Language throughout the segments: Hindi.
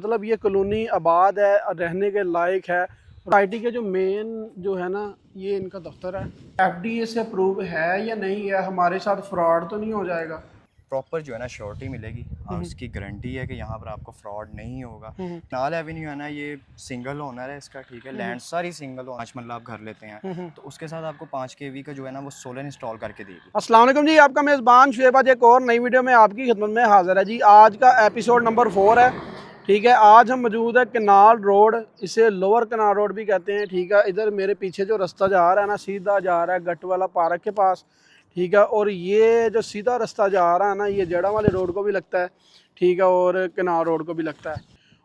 मतलब ये कॉलोनी आबाद है, रहने के लायक है। सोसाइटी के जो मेन जो है ना, ये इनका दफ्तर है। एफडीए से अप्रूव है या नहीं है, हमारे साथ फ्रॉड तो नहीं हो जाएगा? प्रॉपर जो है ना श्योरिटी मिलेगी। हम्म, उसकी गारंटी है कि यहाँ पर आपको फ्रॉड नहीं होगा। हम्म, नाल एवेन्यू है ना, ये सिंगल ओनर है इसका, ठीक है। हम्म, लैंड सारी सिंगल ओनर, 5 मरला आप घर लेते हैं हम्म। तो उसके साथ आपको 5 केवी का जो है ना वो सोलर इंस्टॉल करके देगी। अस्सलाम वालेकुम जी, आपका मेज़बान शुएब आज एक और नई वीडियो में आपकी खिदमत में हाज़िर है जी। आज का एपिसोड नंबर 4 है, ठीक है। आज हम मौजूद है कनाल रोड, इसे लोअर कनाल रोड भी कहते हैं, ठीक है। इधर मेरे पीछे जो रास्ता जा रहा है ना, सीधा जा रहा है गट वाला पार्क के पास, ठीक है। और ये जो सीधा रास्ता जा रहा है ना, ये जड़ा वाले रोड को भी लगता है, ठीक है, और कनाल रोड को भी लगता है।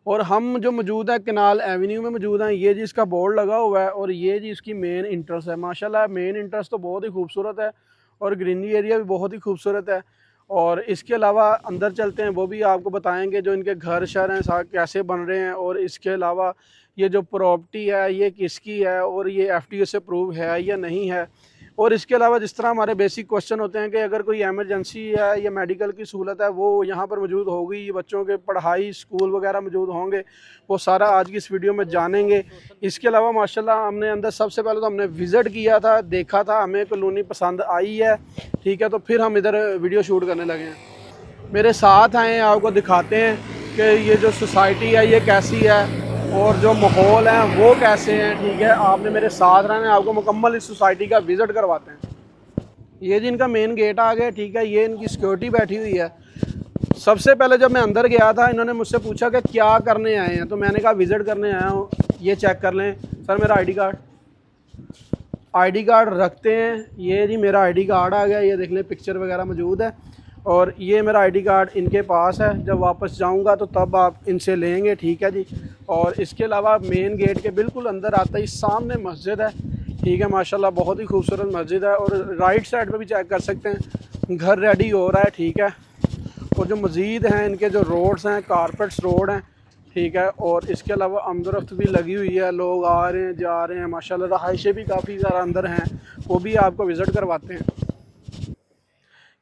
और हम जो मौजूद है कनाल एवेन्यू में मौजूद हैं। ये जी इसका बोर्ड लगा हुआ है और ये जी इसकी मेन इंट्रेंस है। माशाल्लाह मेन इंट्रेंस तो बहुत ही खूबसूरत है और ग्रीनरी एरिया भी बहुत ही खूबसूरत है। और इसके अलावा अंदर चलते हैं, वो भी आपको बताएंगे जो इनके घर शहर हैं कैसे बन रहे हैं। और इसके अलावा ये जो प्रॉपर्टी है ये किसकी है और ये एफटीओ से अप्रूव है या नहीं है। और इसके अलावा जिस तरह हमारे बेसिक क्वेश्चन होते हैं कि अगर कोई एमरजेंसी है या मेडिकल की सहूलत है वो यहाँ पर मौजूद होगी, बच्चों के पढ़ाई स्कूल वगैरह मौजूद होंगे, वो सारा आज की इस वीडियो में जानेंगे। इसके अलावा माशाल्लाह हमने अंदर सबसे पहले तो हमने विज़िट किया था, देखा था, हमें कॉलोनी पसंद आई है, ठीक है। तो फिर हम इधर वीडियो शूट करने लगे हैं। मेरे साथ आए, आपको दिखाते हैं कि ये जो सोसाइटी है ये कैसी है और जो माहौल है वो कैसे हैं, ठीक है। आपने मेरे साथ रहना है, आपको मुकम्मल इस सोसाइटी का विज़िट करवाते हैं। ये जी इनका मेन गेट आ गया, ठीक है। ये इनकी सिक्योरिटी बैठी हुई है। सबसे पहले जब मैं अंदर गया था इन्होंने मुझसे पूछा कि क्या करने आए हैं, तो मैंने कहा विज़िट करने आया हूँ, ये चेक कर लें। सर मेरा आईडी कार्ड रखते हैं। ये जी मेरा आईडी कार्ड आ गया, ये देख लें पिक्चर वगैरह मौजूद है। और ये मेरा आईडी कार्ड इनके पास है, जब वापस जाऊंगा तो तब आप इनसे लेंगे, ठीक है जी। और इसके अलावा मेन गेट के बिल्कुल अंदर आते ही सामने मस्जिद है, ठीक है। माशाल्लाह बहुत ही खूबसूरत मस्जिद है। और राइट साइड पे भी चेक कर सकते हैं, घर रेडी हो रहा है, ठीक है। और जो मज़ीद हैं इनके जो रोड्स हैं कारपेट्स रोड हैं, ठीक है। और इसके अलावा अमदरफ्त भी लगी हुई है, लोग आ रहे हैं जा रहे हैं माशाल्लाह। रहायशें भी काफ़ी ज़्यादा अंदर हैं, वो भी आपको विज़िट करवाते हैं।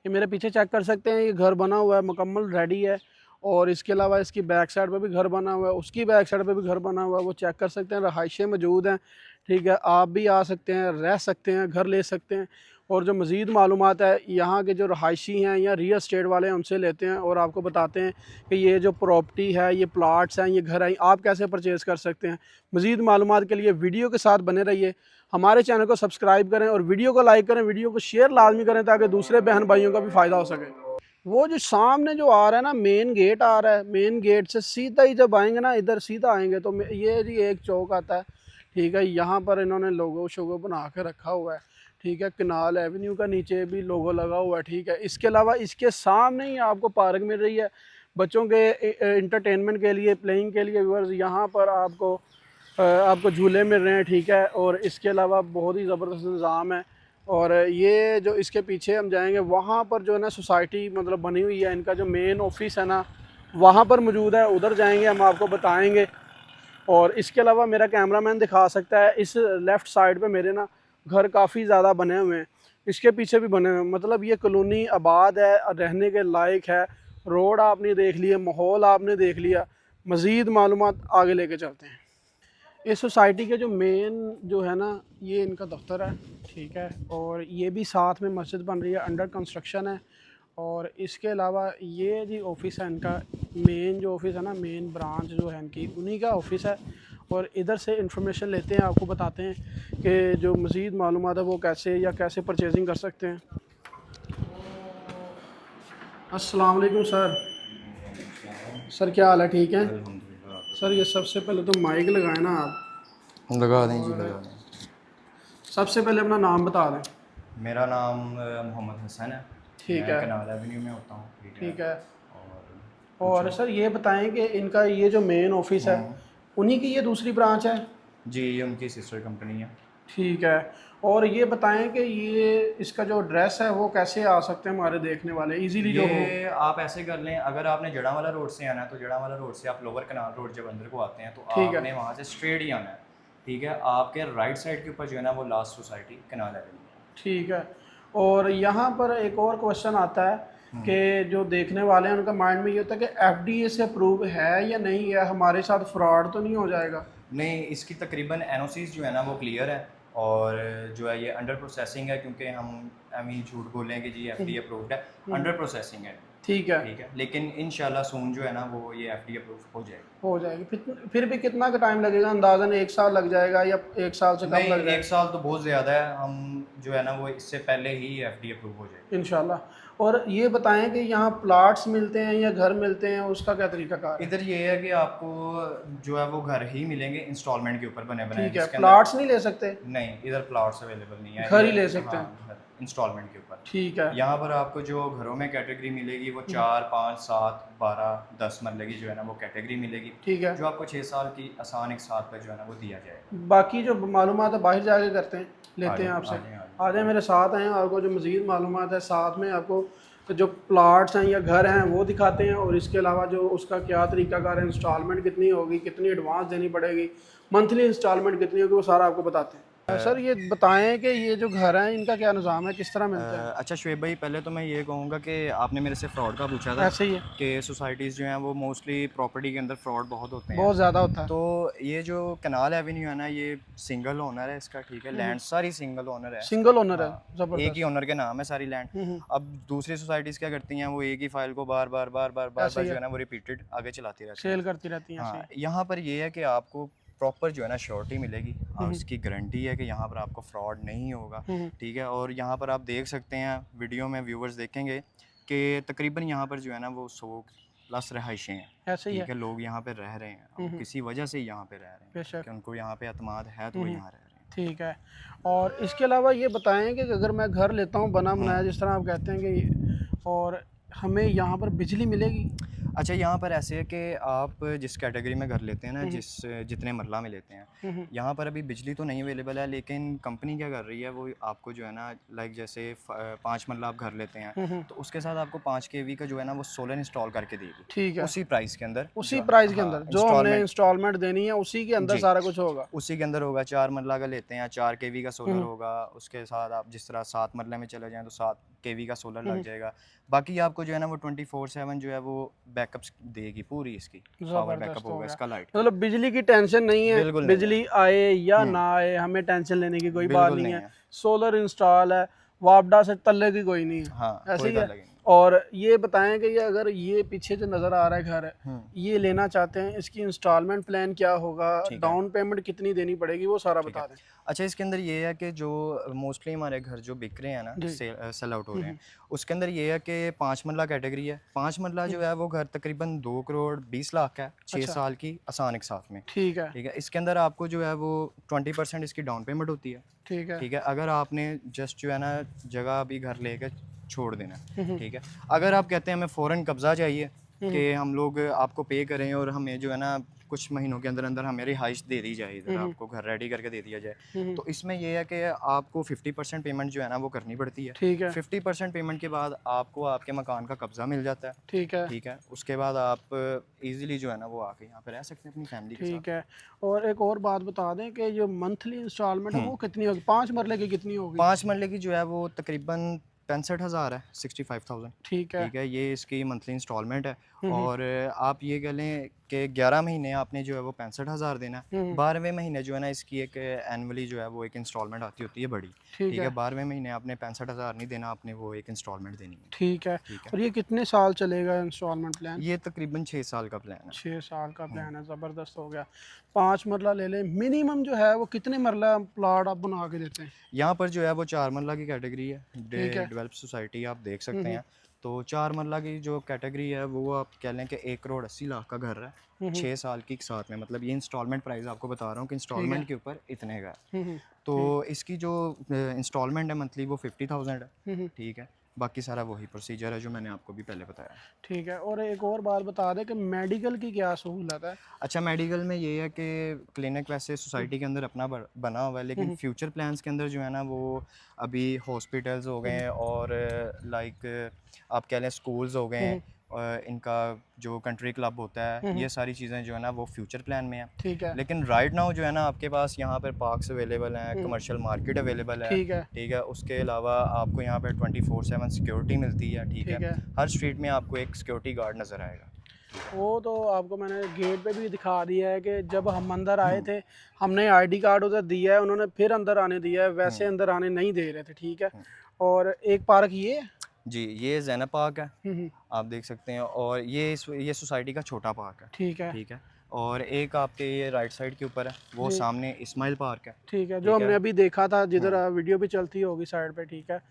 ये मेरे पीछे चेक कर सकते हैं, ये घर बना हुआ है, मुकम्मल रेडी है। और इसके अलावा इसकी बैक साइड पे भी घर बना हुआ है, उसकी बैक साइड पे भी घर बना हुआ है, वो चेक कर सकते हैं। रहायशें मौजूद हैं, ठीक है। आप भी आ सकते हैं, रह सकते हैं, घर ले सकते हैं। और जो मज़ीद मालूमात है यहाँ के जो रहायशी हैं या रियल स्टेट वाले हैं उनसे लेते हैं और आपको बताते हैं कि ये जो प्रॉपर्टी है, ये प्लाट्स हैं, ये घर हैं, आप कैसे परचेज़ कर सकते हैं। मज़ीद मालूमात के लिए वीडियो के साथ बने रहिए, हमारे चैनल को सब्सक्राइब करें और वीडियो को लाइक करें, वीडियो को शेयर लाजमी करें ताकि दूसरे बहन भाइयों का भी फ़ायदा हो सके। वो जो सामने जो आ रहा है ना, मेन गेट आ रहा है, मेन गेट से सीधा ही जब आएंगे ना, इधर सीधा आएंगे तो ये जी एक चौक आता है, ठीक है। यहाँ पर इन्होंने लोगो शोगो बना के रखा हुआ है, ठीक है। कनाल एवेन्यू का नीचे भी लोगो लगा हुआ है, ठीक है। इसके अलावा इसके सामने ही आपको पार्क मिल रही है बच्चों के इंटरटेनमेंट के लिए, प्लेइंग के लिए। व्यूअर्स यहाँ पर आपको झूले मिल रहे हैं, ठीक है। और इसके अलावा बहुत ही ज़बरदस्त निज़ाम है। और ये जो इसके पीछे हम जाएंगे वहाँ पर जो है ना सोसाइटी मतलब बनी हुई है, इनका जो मेन ऑफिस है ना वहाँ पर मौजूद है, उधर जाएंगे, हम आपको बताएंगे। और इसके अलावा मेरा कैमरामैन दिखा सकता है, इस लेफ़्ट साइड पे मेरे ना घर काफ़ी ज़्यादा बने हुए हैं, इसके पीछे भी बने हुए हैं। मतलब ये कॉलोनी आबाद है, रहने के लायक है। रोड आपने देख लिया, माहौल आपने देख लिया, मज़ीद मालूमात आगे लेके चलते हैं। इस सोसाइटी के जो मेन जो है ना, ये इनका दफ्तर है, ठीक है। और ये भी साथ में मस्जिद बन रही है, अंडर कंस्ट्रक्शन है। और इसके अलावा ये जी ऑफिस है इनका, मेन जो ऑफिस है ना, मेन ब्रांच जो है इनकी, उन्हीं का ऑफिस है। और इधर से इंफॉर्मेशन लेते हैं, आपको बताते हैं कि जो मज़ीद मालूमात है वो कैसे परचेजिंग कर सकते हैं। अस्सलाम वालेकुम सर। सर क्या हाल है, ठीक है। अल्हम्दुलिल्लाह। सर ये सबसे पहले तो माइक लगाए ना आप, लगा दें जी, और लगा दें। सबसे पहले अपना नाम बता दें। मेरा नाम मोहम्मद हसन है। ठीक मैं है, कनाल एवेन्यू में होता हूँ, ठीक है। ठीक है। और और पूछो। सर ये बताएं कि इनका ये जो मेन ऑफिस है हम्म। उन्हीं की ये दूसरी ब्रांच है? जी, ये उनकी सिस्टर कंपनी है। ठीक है। और ये बताएं कि ये इसका जो एड्रेस है वो कैसे आ सकते हैं हमारे देखने वाले इजीली जो हो? ये आप ऐसे कर लें, अगर आपने जड़ावाला रोड से आना है तो जड़ावाला रोड से आप लोअर कनाल रोड जब अंदर को आते हैं तो ठीक है, आपने वहाँ से स्ट्रेट ही आना है, ठीक है। आपके राइट साइड के ऊपर जो है ना वो लास्ट सोसाइटी कनाल एवेन्यू है। ठीक है। और यहाँ पर एक और क्वेश्चन आता है कि जो देखने वाले हैं उनका माइंड में ये होता है कि एफडीए से अप्रूव है या नहीं है, हमारे साथ फ्रॉड तो नहीं हो जाएगा। नहीं, इसकी तकरीबन एनओसीज जो है ना वो क्लियर है, और जो है ये अंडर प्रोसेसिंग है, क्योंकि हम ही झूठ बोलें कि जी एफडी अप्रूव्ड है, अंडर प्रोसेसिंग है। ठीक है, ठीक है, लेकिन इंशाल्लाह सून जो है ना वो ये एफडी अप्रूव हो जाएगी। हो जाएगी। फिर भी कितना का टाइम लगेगा, अंदाजन 1 साल लग जाएगा या 1 साल से कम नहीं, लग 1 साल तो बहुत ज़्यादा है, हम जो है ना वो इससे पहले ही एफडी अप्रूव हो जाएगी। इंशाल्लाह। और ये बताएं कि यहाँ प्लाट्स मिलते हैं या घर मिलते हैं, उसका क्या तरीकाकार है? इधर ये है कि आपको जो है वो घर ही मिलेंगे इंस्टॉलमेंट के ऊपर बने बनाए, ठीक है, जिसके अंदर प्लाट्स नहीं ले सकते? नहीं, इधर प्लॉट्स अवेलेबल नहीं है, घर ही इधर ले सकते हैं। हाँ, इंस्टॉलमेंट के ऊपर। ठीक है। यहाँ पर आपको जो घरों में कैटेगरी मिलेगी वो 4, 5, 7, 12, 10 मरले की जो है ना वो कैटेगरी मिलेगी, ठीक है। जो आपको 6 साल की आसान एक साथ पे जो है ना वो दिया जाएगा। बाकी जो मालूमात है बाहर जाके करते हैं, लेते हैं आ आपसे। जाएं, आ जाएं। आ जाए मेरे साथ हैं, आपको जो मज़ीद मालूमात है साथ में आपको जो प्लाट्स हैं या घर हैं वो दिखाते हैं, और इसके अलावा जो उसका क्या तरीकाकार है, इंस्टॉलमेंट कितनी होगी, कितनी एडवांस देनी पड़ेगी, मंथली इंस्टॉलमेंट कितनी होगी, वो सारा आपको बताते हैं। सर ये बताएं कि ये जो घर हैं इनका क्या निज़ाम है, किस तरह मिलते हैं? अच्छा शुएब भाई, पहले तो मैं ये कहूँगा कि आपने मेरे से फ़्रॉड का पूछा था ऐसे ही है, कि सोसाइटीज़ जो हैं वो मोस्टली प्रॉपर्टी के अंदर फ्रॉड बहुत होते हैं। बहुत ज़्यादा होता है। तो ये जो कनाल एवेन्यू है ना, ये सिंगल ओनर है इसका, ठीक है, लैंड सारी सिंगल ओनर है। सिंगल ओनर है, हाँ, एक ज़बरदस्त। ही ओनर के नाम है सारी लैंड। अब दूसरी सोसाइटीज़ क्या करती हैं, वो एक ही फाइल को बार बार बार बार बार ऐसे बार ही जो है, है ना वो रिपीटेड आगे चलाती रहती हैं। सेल करती रहती हैं ऐसे हाँ, ही। यहाँ पर ये है कि आपको प्रॉपर जो है ना श्योरिटी मिलेगी, और उसकी गारंटी है कि यहाँ पर आपको फ्रॉड नहीं होगा, ठीक है। और यहाँ पर आप देख सकते हैं, वीडियो में व्यूवर्स देखेंगे कि तकरीबन यहाँ पर जो है ना वो 100+ रहायशें हैं, ऐसे ही ठीक है, है, लोग यहाँ पे रह रहे हैं, और किसी वजह से यहाँ पे रह रहे हैं, बेशक। कि उनको यहाँ पे अतमाद है तो वो यहाँ रह रहे हैं। ठीक है। और इसके अलावा ये बताएं कि अगर मैं घर लेता हूँ बना बनाया, जिस तरह आप कहते हैं कि और हमें यहाँ पर बिजली मिलेगी? अच्छा, यहाँ पर ऐसे है कि आप जिस कैटेगरी में घर लेते हैं ना, जितने मरला में लेते हैं, यहाँ पर अभी बिजली तो नहीं अवेलेबल है, लेकिन कंपनी क्या कर रही है, वो आपको जो है ना, लाइक जैसे 5 मरला आप घर लेते हैं तो उसके साथ आपको 5 kV का जो है ना वो सोलर इंस्टॉल करके देगी, ठीक है, उसी प्राइस के अंदर। उसी प्राइस के हाँ, अंदर जो हमने इंस्टॉलमेंट देनी है उसी के अंदर जी, सारा कुछ होगा। उसी के अंदर होगा। 4 मरला का लेते हैं, 4 kV का सोलर होगा, उसके साथ आप जिस तरह 7 मरले में चले जाएं तो 7 kV का सोलर लग जाएगा। बाकी आपको जो है ना वो 24/7 जो है वो बैकअप्स देगी पूरी, इसकी पावर बैकअप ज़बरदस्त हो होगा गया, इसका लाइट। मतलब बिजली की टेंशन नहीं है, बिल्कुल नहीं है, बिजली आए या ना आए हमें टेंशन लेने की कोई बात बिल्कुल नहीं नहीं है। है। सोलर इंस्टॉल है, वापडा से तल्ले की कोई नहीं है, हाँ, ऐसे कोई ही है। ताल्लुक नहीं। और ये बताएं कि ये अगर ये पीछे जो नज़र आ रहा है घर, ये लेना चाहते हैं, इसकी इंस्टॉलमेंट प्लान क्या होगा, ठीक है, डाउन पेमेंट कितनी देनी पड़ेगी, वो सारा ठीक बता है। दें। अच्छा, इसके अंदर ये है कि जो मोस्टली हमारे घर जो बिक रहे हैं ना, सेल आउट हो रहे हैं, उसके अंदर ये है कि 5 मरला कैटेगरी है। 5 मरला जो है वो घर तकरीबन 2 करोड़ 20 लाख का है, 6 साल की आसान एक साथ में, ठीक है, ठीक है। इसके अंदर आपको जो है वो 20% इसकी डाउन पेमेंट होती है, ठीक है, ठीक है। अगर आपने जस्ट जो है ना जगह अभी घर लेकर छोड़ देना, ठीक है। अगर आप कहते हैं हमें फ़ौरन कब्ज़ा चाहिए कि हम लोग आपको पे करें और हमें जो है ना कुछ महीनों के अंदर अंदर हमें रिहाइश दे दी जाए, इधर आपको घर रेडी करके दे दिया जाए, तो इसमें ये है कि आपको 50% पेमेंट जो है ना वो करनी पड़ती है। ठीक है, 50% पेमेंट के बाद आपको आपके मकान का कब्ज़ा मिल जाता है, ठीक है, ठीक है। उसके बाद आप इजीली जो है ना वो आके यहाँ पे रह सकते हैं अपनी फैमिली के साथ। ठीक है। और एक और बात बता दें कि जो मंथली इंस्टॉलमेंट है वो कितनी होगी, 5 मरले की कितनी होगी? 5 मरले की जो है वो तकरीबन 65,000 है, 65,000, ठीक है, ठीक है। ये इसकी मंथली इंस्टॉलमेंट है, और आप ये कह लें कि 11 महीने आपने जो है वो 65,000 देना है। 12वें महीने जो है ना इसकी एक एनुअली जो है वो एक इंस्टॉलमेंट आती होती है बड़ी, ठीक है। 12वें महीने आपने 65,000 नहीं देना, आपने वो एक इंस्टॉलमेंट देनी है, ठीक है। ठीक है। और ये कितने साल चलेगा इंस्टॉलमेंट प्लान? ये तकरीबन 6 साल का प्लान है। 6 साल का प्लान है, ज़बरदस्त हो गया। 5 मरला ले लें, मिनिमम जो है वो कितने मरला प्लाट आप बना के देते हैं? यहाँ पर जो है वो 4 मरला की कैटेगरी है, ठीक है, डेवलप सोसाइटी आप देख सकते हैं। तो 4 मरला की जो कैटेगरी है वो आप कह लें कि 1 करोड़ 80 लाख का घर है, 6 साल की साथ में। मतलब ये इंस्टॉलमेंट प्राइस आपको बता रहा हूँ कि इंस्टॉलमेंट के ऊपर इतने का है। तो इसकी जो इंस्टॉलमेंट है मंथली वो 50,000 है, ठीक है। बाकी सारा वही प्रोसीजर है जो मैंने आपको भी पहले बताया। ठीक है। और एक और बात बता दें कि मेडिकल की क्या सहूलत है? अच्छा, मेडिकल में ये है कि क्लिनिक वैसे सोसाइटी के अंदर अपना बना हुआ है, लेकिन फ्यूचर प्लान्स के अंदर जो है ना वो अभी हॉस्पिटल्स हो गए, और लाइक आप कह लें स्कूल्स हो गए, इनका जो कंट्री क्लब होता है, ये सारी चीज़ें जो है ना वो फ्यूचर प्लान में है। ठीक है। लेकिन राइट नाउ जो है ना आपके पास यहाँ पर पार्क्स अवेलेबल हैं, कमर्शियल मार्केट अवेलेबल है, ठीक है। ठीक है। उसके अलावा आपको यहाँ पे 24/7 सिक्योरिटी मिलती है, ठीक ठीक है। है। हर स्ट्रीट में आपको एक सिक्योरिटी गार्ड नज़र आएगा। वो तो आपको मैंने गेट पे भी दिखा दिया है कि जब हम अंदर आए थे हमने आईडी कार्ड उधर दिया है, उन्होंने फिर अंदर आने दिया है, वैसे अंदर आने नहीं दे रहे थे, ठीक है। और एक पार्क ये है। जी, ये ज़ैनब पार्क है, आप देख सकते हैं। और ये सोसाइटी का छोटा पार्क है, ठीक है। ठीक है। और एक आपके ये राइट साइड के ऊपर है, वो जी। सामने इस्माइल पार्क है, ठीक है, जो हमने अभी देखा था जिधर वीडियो भी चलती होगी साइड पे, ठीक है।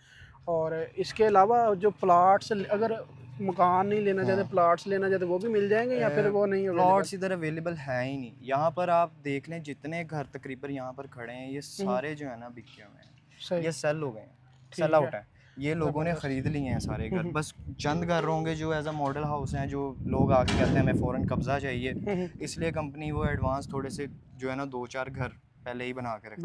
और इसके अलावा जो प्लाट्स, अगर मकान नहीं लेना चाहते, प्लाट्स लेना चाहते, वो भी मिल जाएंगे या फिर वो नहीं प्लॉट्स इधर अवेलेबल है ही नहीं। यहाँ पर आप देख लें जितने घर तकरीबन यहाँ पर खड़े हैं, ये सारे जो है ना बिके हुए हैं, सही। ये सेल हो गए हैं, सेल आउट है। ये लोगों ने ख़रीद लिए हैं सारे घर, बस चंद घर होंगे जो एज अ मॉडल हाउस हैं, जो लोग आके कहते हैं हमें फ़ौरन कब्ज़ा चाहिए, इसलिए कंपनी वो एडवांस थोड़े से जो है ना 2-4 घर पहले ही बना के रखती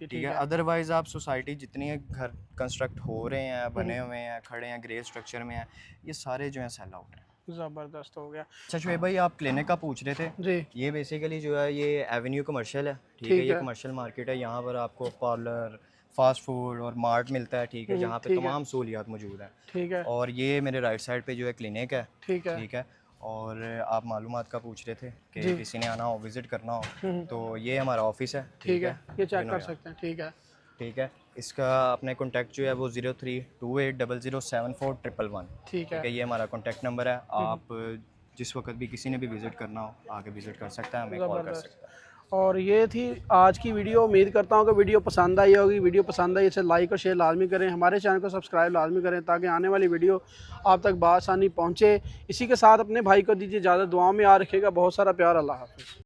है, ठीक है। अदरवाइज़ आप सोसाइटी जितनी घर कंस्ट्रक्ट हो रहे हैं, बने हुए हैं, खड़े हैं, ग्रे स्ट्रक्चर में हैं, ये सारे जो हैं सेल आउट हैं। ज़बरदस्त हो गया। अच्छा शुएब भाई, आप क्लिनिक का पूछ रहे थे जी। ये बेसिकली जो है ये एवेन्यू कमर्शियल है, ठीक है। ये कमर्शियल मार्केट है, यहाँ पर आपको पार्लर, फास्ट फूड और मार्ट मिलता है, ठीक है, जहाँ पे तमाम सहूलियात मौजूद हैं, ठीक है। और ये मेरे राइट साइड पे जो है क्लिनिक है, ठीक है। ठीक है। और आप मालूमात का पूछ रहे थे कि किसी ने आना हो, विज़िट करना हो, तो ये हमारा ऑफिस है, ठीक है, ये चेक कर सकते हैं, ठीक है। ठीक है। इसका अपने कॉन्टैक्ट जो है वो 0328007411, ठीक है। ये हमारा कॉन्टैक्ट नंबर है। आप जिस वक्त भी किसी ने भी विज़िट करना हो आके विज़िट कर सकता है, हमें कॉल कर सकता है। और ये थी आज की वीडियो। उम्मीद करता हूँ कि वीडियो पसंद आई होगी। वीडियो पसंद आई इसे लाइक और शेयर लाजमी करें, हमारे चैनल को सब्सक्राइब लाजमी करें ताकि आने वाली वीडियो आप तक बआसानी पहुँचे। इसी के साथ अपने भाई को दीजिए इजाज़त, दुआओं में याद रखिएगा। बहुत सारा प्यार, अल्लाह हाफ़िज़।